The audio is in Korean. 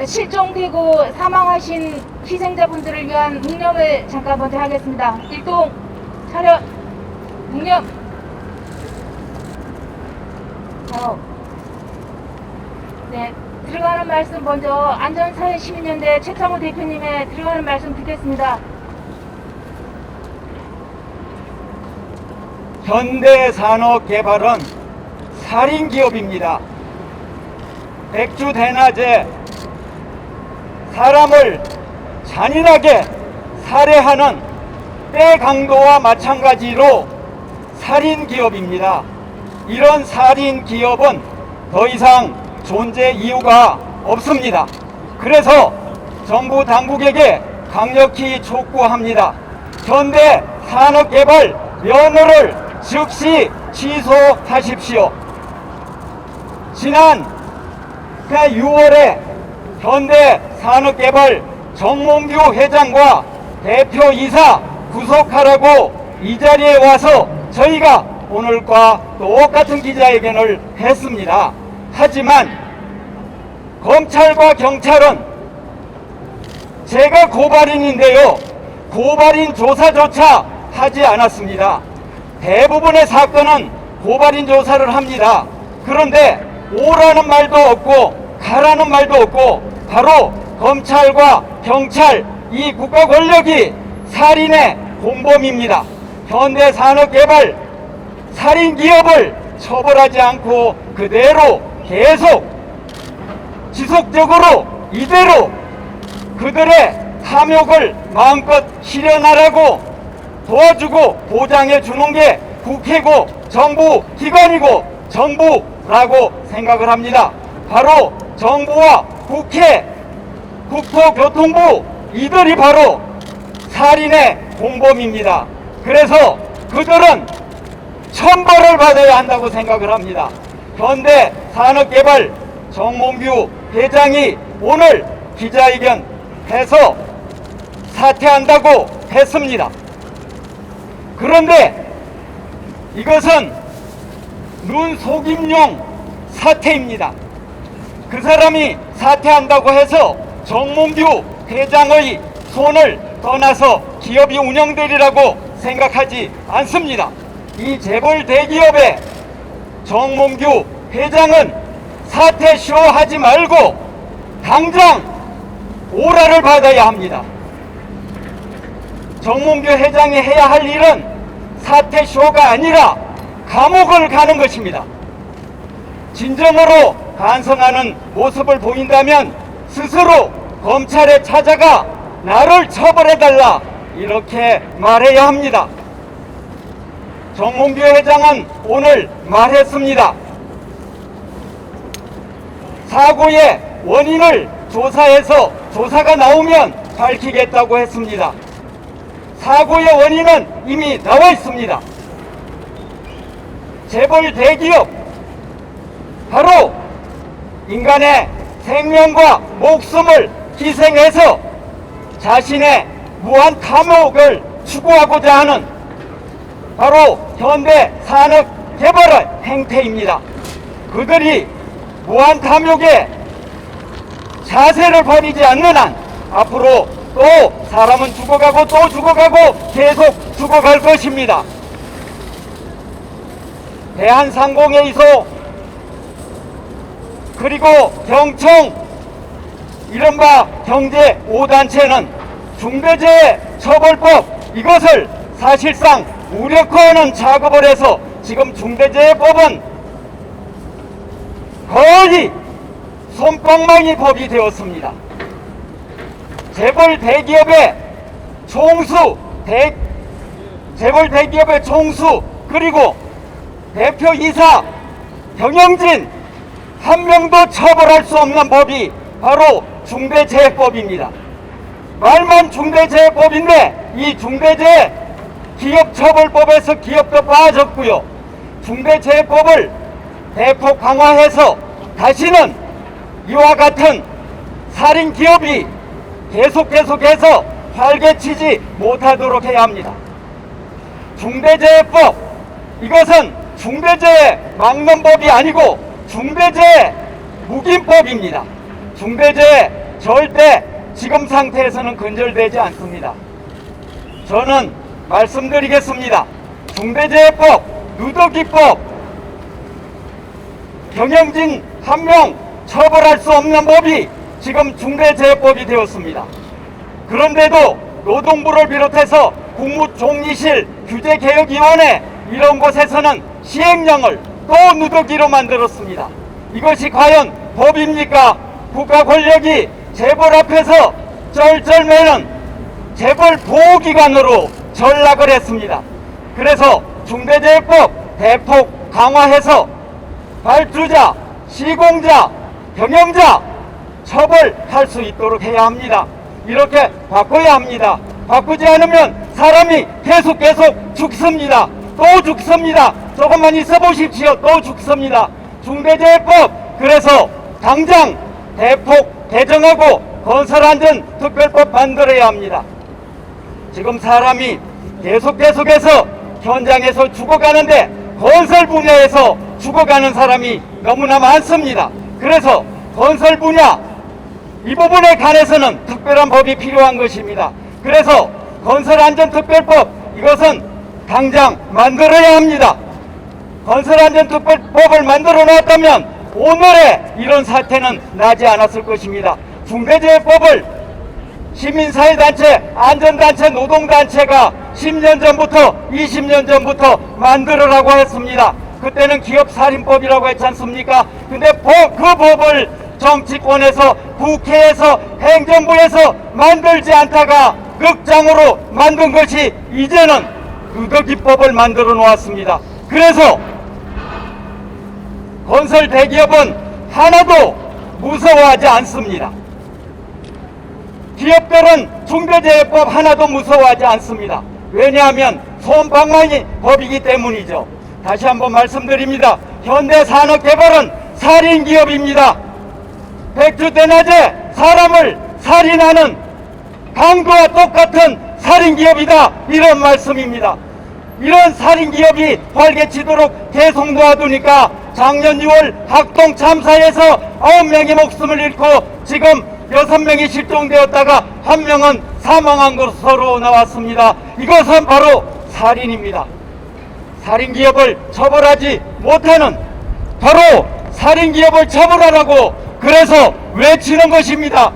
실종되고 사망하신 희생자분들을 위한 묵념을 잠깐 먼저 하겠습니다. 일동 차렷 묵념. 네, 들어가는 말씀 먼저 안전사회시민연대 최창호 대표님의 들어가는 말씀 듣겠습니다. 현대산업개발은 살인기업입니다. 백주대낮에 사람을 잔인하게 살해하는 때강도와 마찬가지로 살인기업입니다. 이런 살인기업은 더 이상 존재 이유가 없습니다. 그래서 정부 당국에게 강력히 촉구합니다. 현대산업개발 면허를 즉시 취소하십시오. 지난 6월에 현대산업개발 정몽규 회장과 대표이사 구속하라고 이 자리에 와서 저희가 오늘과 똑같은 기자회견을 했습니다. 하지만 검찰과 경찰은 제가 고발인인데요, 고발인 조사조차 하지 않았습니다. 대부분의 사건은 고발인 조사를 합니다. 그런데 오라는 말도 없고 가라는 말도 없고 바로 검찰과 경찰, 이 국가 권력이 살인의 공범입니다. 현대산업개발 살인기업을 처벌하지 않고 그대로 계속 지속적으로 이대로 그들의 탐욕을 마음껏 실현하라고 도와주고 보장해 주는 게 국회고 정부 기관이고 정부라고 생각을 합니다. 바로 정부와 국회, 국토교통부, 이들이 바로 살인의 공범입니다. 그래서 그들은 천벌을 받아야 한다고 생각을 합니다. 현대산업개발 정몽규 회장이 오늘 기자회견 해서 사퇴한다고 했습니다. 그런데 이것은 눈속임용 사퇴입니다. 그 사람이 사퇴한다고 해서 정몽규 회장의 손을 떠나서 기업이 운영되리라고 생각하지 않습니다. 이 재벌 대기업의 정몽규 회장은 사퇴쇼 하지 말고 당장 오라를 받아야 합니다. 정몽규 회장이 해야 할 일은 사퇴쇼가 아니라 감옥을 가는 것입니다. 진정으로 반성하는 모습을 보인다면 스스로 검찰에 찾아가 나를 처벌해달라 이렇게 말해야 합니다. 정몽규 회장은 오늘 말했습니다. 사고의 원인을 조사해서 조사가 나오면 밝히겠다고 했습니다. 사고의 원인은 이미 나와 있습니다. 재벌 대기업, 바로 인간의 생명과 목숨을 희생해서 자신의 무한 탐욕을 추구하고자 하는 바로 현대산업개발의 행태입니다. 그들이 무한 탐욕에 자세를 버리지 않는 한 앞으로 또 사람은 죽어가고 또 죽어가고 계속 죽어갈 것입니다. 대한상공회의소 그리고 경청 이른바 경제 5단체는 중대재해처벌법 이것을 사실상 무력화하는 작업을 해서 지금 중대재해법은 거의 솜방망이 법이 되었습니다. 재벌 대기업의 총수 그리고 대표이사 경영진 한 명도 처벌할 수 없는 법이 바로 중대재해법입니다. 말만 중대재해법인데 이 중대재해 기업처벌법에서 기업도 빠졌고요. 중대재해법을 대폭 강화해서 다시는 이와 같은 살인기업이 계속해서 활개치지 못하도록 해야 합니다. 중대재해법 이것은 중대재해 막는 법이 아니고 중대재해 묵인법입니다. 중대재해 절대 지금 상태에서는 근절되지 않습니다. 저는 말씀드리겠습니다. 중대재해법, 누더기법, 경영진 한 명 처벌할 수 없는 법이 지금 중대재해법이 되었습니다. 그런데도 노동부를 비롯해서 국무총리실, 규제개혁위원회 이런 곳에서는 시행령을 또 누더기로 만들었습니다. 이것이 과연 법입니까? 국가 권력이 재벌 앞에서 쩔쩔매는 재벌 보호기관으로 전락을 했습니다. 그래서 중대재해법 대폭 강화해서 발주자, 시공자, 경영자 처벌할 수 있도록 해야 합니다. 이렇게 바꿔야 합니다. 바꾸지 않으면 사람이 계속 죽습니다. 또 죽습니다. 조금만 있어 보십시오. 또 죽습니다. 중대재해법 그래서 당장 대폭 개정하고 건설안전특별법 만들어야 합니다. 지금 사람이 계속해서 현장에서 죽어가는데 건설 분야에서 죽어가는 사람이 너무나 많습니다. 그래서 건설 분야 이 부분에 관해서는 특별한 법이 필요한 것입니다. 그래서 건설안전특별법 이것은 당장 만들어야 합니다. 건설안전특별법을 만들어 놨다면 오늘의 이런 사태는 나지 않았을 것입니다. 중대재해법을 시민사회단체, 안전단체, 노동단체가 10년 전부터 20년 전부터 만들으라고 했습니다. 그때는 기업살인법이라고 했지 않습니까? 근데 그 법을 정치권에서 국회에서 행정부에서 만들지 않다가 늑장으로 만든 것이 이제는 누더기법을 만들어 놓았습니다. 그래서 건설 대기업은 하나도 무서워하지 않습니다. 기업들은 중대재해법 하나도 무서워하지 않습니다. 왜냐하면 손방망이 법이기 때문이죠. 다시 한번 말씀드립니다. 현대산업개발은 살인기업입니다. 백주대낮에 사람을 살인하는 강도와 똑같은 살인기업이다, 이런 말씀입니다. 이런 살인기업이 활개치도록 계속 놓아두니까 작년 6월 학동 참사에서 9명이 목숨을 잃고 지금 6명이 실종되었다가 1명은 사망한 것으로 나왔습니다. 이것은 바로 살인입니다. 살인기업을 처벌하지 못하는 바로 살인기업을 처벌하라고 그래서 외치는 것입니다.